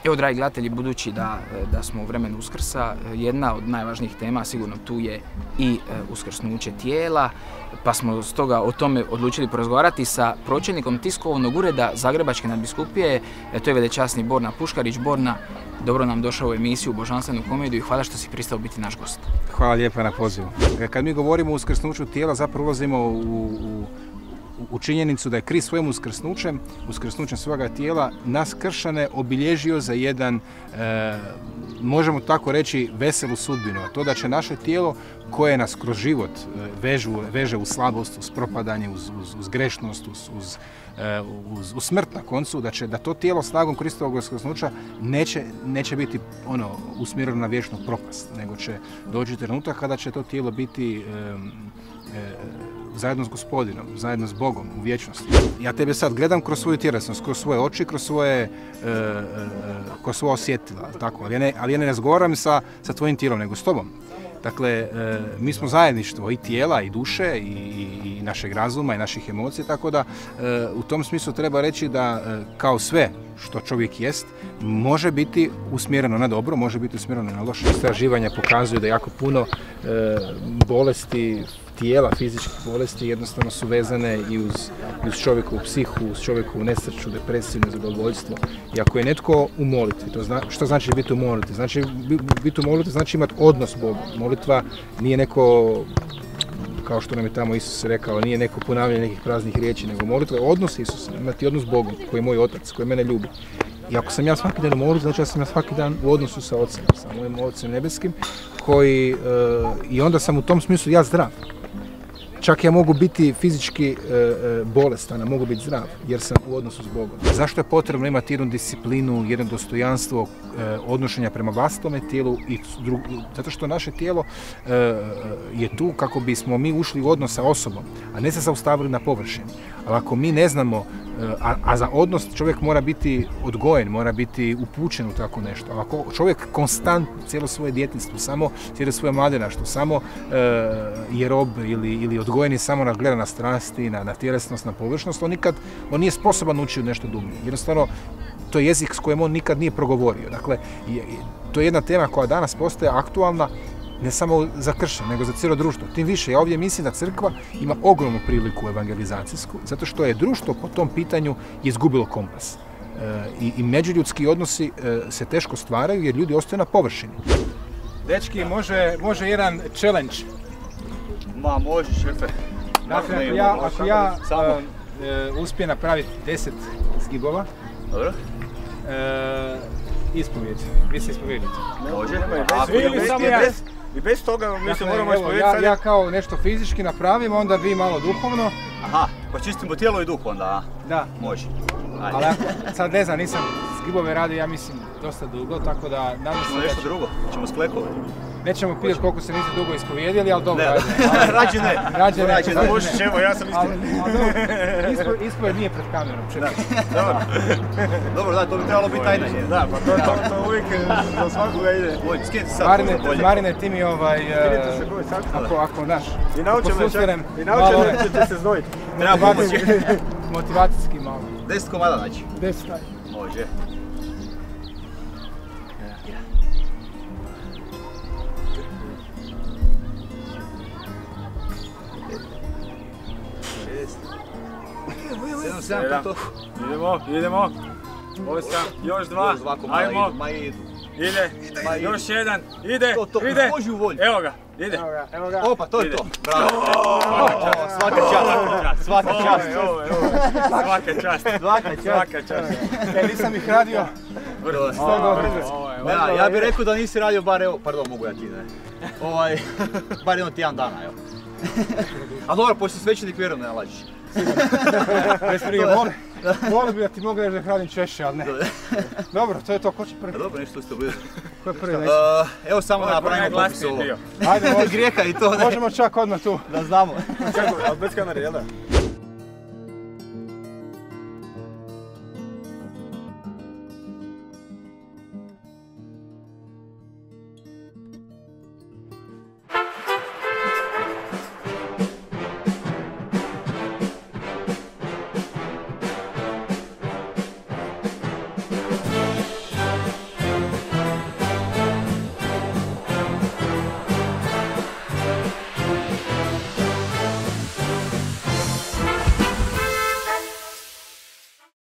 Evo, dragi gledatelji, budući da smo u vremenu Uskrsa, jedna od najvažnijih tema sigurno tu je i uskrsnuće tijela, pa smo stoga o tome odlučili porazgovarati sa pročelnikom tiskovnog ureda Zagrebačke nadbiskupije, to je velečasni Borna Puškarić. Borna, dobro nam došao u emisiju Božanstvenu komediju i hvala što si pristao biti naš gost. Hvala lijepa na pozivu. Kad mi govorimo o uskrsnuću tijela, zapravo ulazimo u činjenicu da je Krist svojim uskrsnućem svoga tijela nas kršćane obilježio za jedan, možemo tako reći, veselu sudbinu. A to da će naše tijelo koje nas kroz život veže uz slabost, uz propadanje, uz grešnost, uz smrt na koncu, da to tijelo snagom Kristovog uskrsnuća neće biti usmjereno na vječnu propast, nego će doći trenutak kada će to tijelo biti zajedno s Gospodinom, zajedno s Bogom u vječnosti. Ja tebe sad gledam kroz svoju tjelesnost, kroz svoje oči, kroz svoja osjetila, tako, ali ja ne razgovaram sa tvojim tijelom, nego s tobom. Dakle, mi smo zajedništvo i tijela, i duše, i našeg razuma, i naših emocija, tako da u tom smislu treba reći da kao sve što čovjek jest, može biti usmjereno na dobro, može biti usmjereno na loše. Istraživanja pokazuju da jako puno bolesti tijela, fizičkih bolesti jednostavno su vezane i uz čovjekovu psihu, uz čovjekovu nesreću, depresiju, nezadovoljstvo. I ako je netko u molitvi, što znači biti u molitvi? Znači, biti u molitvi znači imati odnos s Bogom. Molitva nije neko, kao što nam je tamo Isus rekao, nije neko ponavljanje nekih praznih riječi, nego molitva je odnos Isusa, imati odnos s Bogom, koji je moj otac, koji mene ljubi. I ako sam ja svaki dan u molitvi, znači ja sam ja svaki dan u odnosu sa Ocem, sa mojim Ocem nebeskim, i onda sam u tom smislu ja zdrav. Čak ja mogu biti fizički bolestan, a mogu biti zdrav, jer sam u odnosu s Bogom. Zašto je potrebno imati jednu disciplinu, jedno dostojanstvo odnošenja prema vlastitome tijelu? Zato što naše tijelo je tu kako bismo mi ušli u odnos sa osobom, a ne se zaustavili na površini. Ali ako mi ne znamo, a za odnos čovjek mora biti odgojen, mora biti upućen u tako nešto. Ali ako čovjek konstantno cijelo svoje djetinjstvo, cijelo svoje mladenaštvo, samo je rob ili odgojen je samo na gleda na strasti, na tjelesnost, na površnost, on nije sposoban učiti nešto dublje. Jednostavno, to je jezik s kojim on nikad nije progovorio. Dakle, to je jedna tema koja danas postaje aktualna, ne samo za kršćane, nego za cijelo društvo. Tim više, ja ovdje mislim da crkva ima ogromnu priliku evangelizacijsku, zato što je društvo po tom pitanju izgubilo kompas. I međuljudski odnosi se teško stvaraju jer ljudi ostaju na površini. Dečki, može jedan challenge. Ma, može, šefe. Dakle, ako ja uspijem napraviti 10 zgibova, dobro, ispovijed. Vi se ispovijedite. Može. I bez toga mi se moramo ispovijediti. Ja kao nešto fizički napravim, onda vi malo duhovno. Aha, pa čistimo tijelo i duh onda, a? Da. Može. Ali sad ne znam, nisam zgibove radio, ja mislim, dosta dugo, tako da nadam se da nešto drugo, ćemo sklekovati. Nećemo pitati koliko se niste dugo ispovijedili, ali dobro. Rađe ne. Rađe ne. Možeš, evo, ja sam ispovijed nije pred kamerom, čekaj. Dobro, da, to bi trebalo biti tajna. Da, pa to uvijek za svakoga ide. Skijete sad. Marine, ti mi ako naš, naučene ćete se znojiti. Treba pomoći. Motivacijski malo. 10 komada znači. 10. Može. Idemo. 8, još 2, ajmo. Ide, još jedan, ide. Evo ga, ide. Opa, to je to. Bravo. Svaka čast. Nisam ih radio. Ja bih rekao da nisi radio bar, evo, pardon, mogu ja ti, ne. Bar jedno tjedan dana, evo. A dobro, pošto si svećenik, vjerujem da ne lažiš. Bez prije, volio bi da ti mogu reći da hradim češće, ali ne. Dobro, to je to, ko će prvi? Dobro, nešto ste bili. Ko je prvi? Evo samo napravimo popis ovo. Ajde, grijeha i to, ne. Možemo čak odmah tu. Da znamo. Kako, ali bez kamere, jel da?